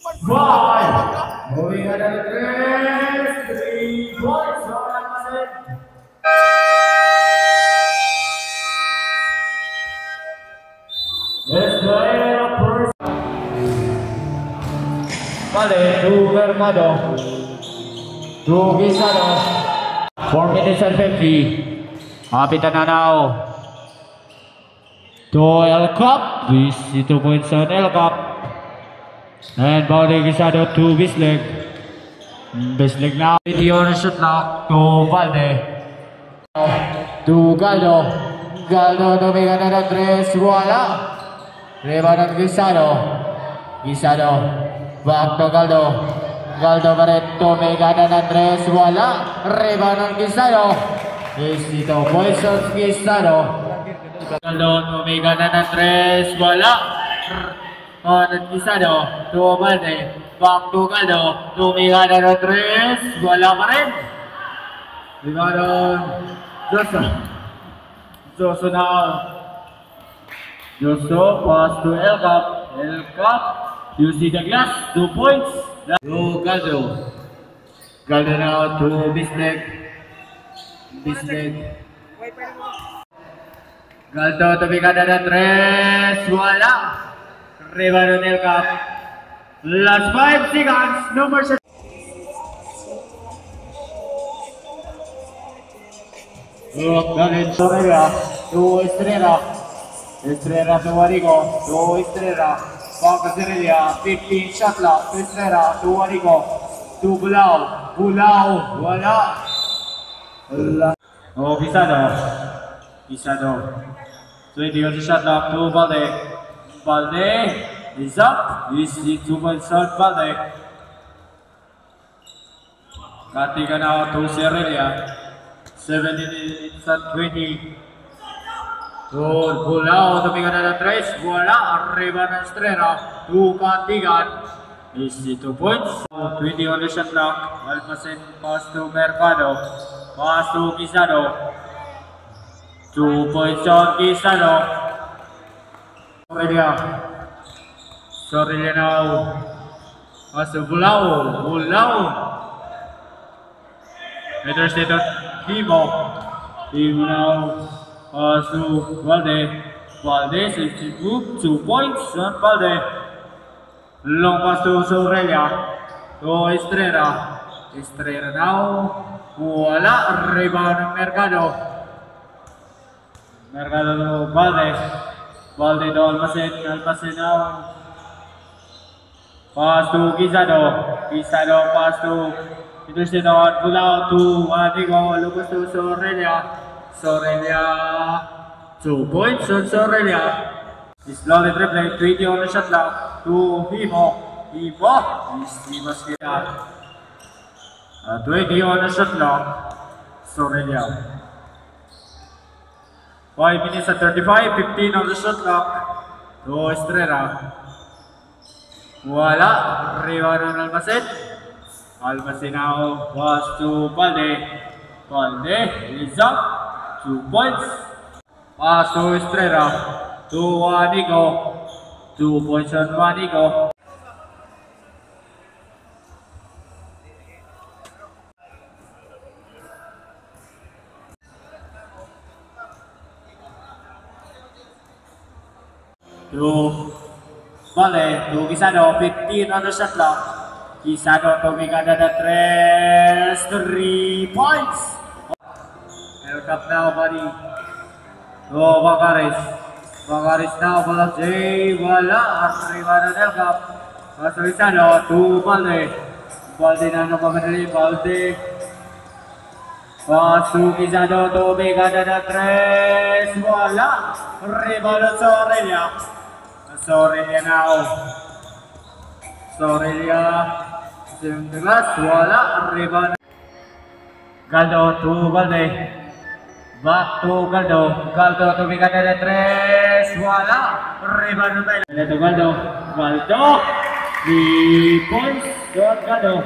5. Moving on to the 3 points. Let's play a first. Vale, to Mercado. To Guisado. 4 minutes and 50. Kapitan na now. To El Cup. This 2 points on El Cup. And Baude Guisado to Bisleg. Bisleg now. Video on shot now to Valde. To Galdo. Galdo domingan na 3. Wala. Rebound Guisado. Guisado. Back to Galdo. Galdo pa rin. Domingan na 3. Wala. Rebound Guisado. Is 2 points on Guisado. Galdo domingan na 3. Wala. Guisado, to Valde, back to Galdo, tumiga na ng 3, wala pa rin. Rebound, Joso now. Joso, pass to El Cup, you see the glass, 2 points. To Galdo, Galdo now to Bisleg. Galdo, tumiga na ng 3, wala. Rebound on El Cup. Last 5 seconds. Number 6. Galit Sorella. To Estrella. Estrella to Warigo. To Estrella. Back to Estrella. 15 shot clock. To Estrella. To Warigo. To Bulao. Wala. Oh, Guisado. 20 on the shot clock. To Valde is up. This is 2 points on Valde. Katika now to Serelia. 17 on 20. To Bulao, tumigan na ng 3. Wala. Arriba ng Estrella. To Katigan. This is 2 points. 20 on the shot clock. Almacen pass to Mercado. Pass to Guisado. 2 points on Guisado. Sorry now. Masuk Bulao. Interested on Timo now. Masuk Valde 62, 2 points on Valde. Long pass to Sorella. To Estrella now. Wala. Rebound ng Mercado to Valde to Almacen now. Pass to Guisado pass to interested on Bulao to Wadigo. Lucas to Sorella, 2 points on Sorella. Slowly dribbling, 20 on the shot clock to Himo. He must get out. 20 on the shot clock, Sorella. 5 minutes and 35, 15 on the shot clock. To Estrella. Wala. Rebound on Almacen now pass to Valde is up. 2 points. Pass to Estrella. To Wanigo. 2 points on Wanigo. To Valde, to Guisado, 15 on the shot clock. Guisado tumigan na 3 points. El Cup now, buddy. To Bakaris now, Balak J. Wala. Arriba na El Cup. Paso Guisado, to Valde na napamadali. Paso Guisado, tumigan na 3. Wala. Rebound on Sorella now. Wala. Rebound. Galdo to Valde. Back to Galdo tumigan na 3. Wala. Rebound na tayo. Galdo. 3 points. Galdo.